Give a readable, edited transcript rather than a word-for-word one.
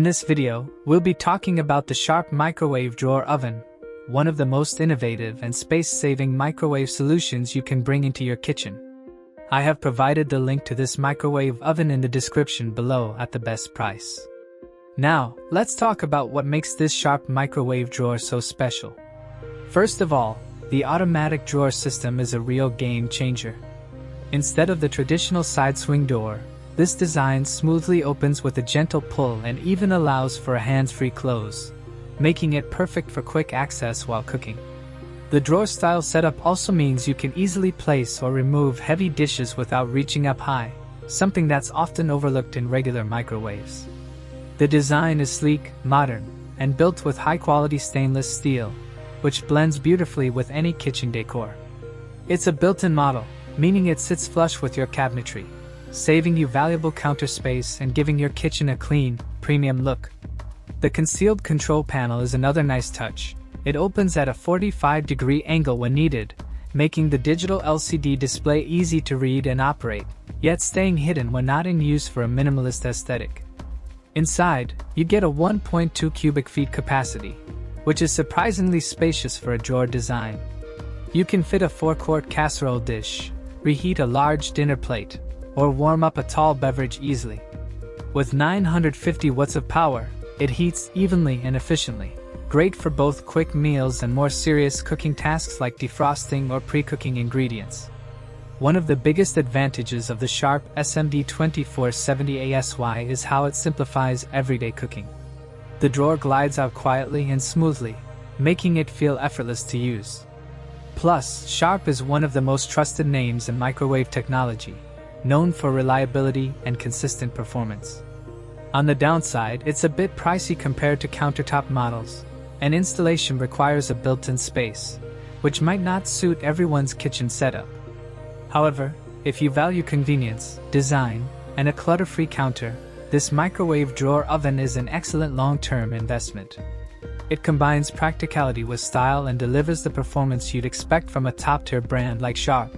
this video, we'll be talking about the Sharp Microwave Drawer Oven, one of the most innovative and space-saving microwave solutions you can bring into your kitchen. I have provided the link to this microwave oven in the description below at the best price. Now, let's talk about what makes this Sharp microwave drawer so special. First of all, the automatic drawer system is a real game changer. Instead of the traditional side swing door, this design smoothly opens with a gentle pull and even allows for a hands-free close, making it perfect for quick access while cooking. The drawer-style setup also means you can easily place or remove heavy dishes without reaching up high, something that's often overlooked in regular microwaves. The design is sleek, modern, and built with high-quality stainless steel, which blends beautifully with any kitchen decor. It's a built-in model, meaning it sits flush with your cabinetry, saving you valuable counter space and giving your kitchen a clean, premium look. The concealed control panel is another nice touch. It opens at a 45-degree angle when needed, making the digital LCD display easy to read and operate, yet staying hidden when not in use for a minimalist aesthetic. Inside, you get a 1.2 cubic feet capacity, which is surprisingly spacious for a drawer design. You can fit a 4-quart casserole dish, reheat a large dinner plate, or warm up a tall beverage easily. With 950 watts of power, it heats evenly and efficiently, great for both quick meals and more serious cooking tasks like defrosting or pre-cooking ingredients. One of the biggest advantages of the Sharp SMD2470ASY is how it simplifies everyday cooking. The drawer glides out quietly and smoothly, making it feel effortless to use. Plus, Sharp is one of the most trusted names in microwave technology, known for reliability and consistent performance. On the downside, it's a bit pricey compared to countertop models, and installation requires a built-in space, which might not suit everyone's kitchen setup. However, if you value convenience, design, and a clutter-free counter, this microwave drawer oven is an excellent long-term investment. It combines practicality with style and delivers the performance you'd expect from a top-tier brand like Sharp.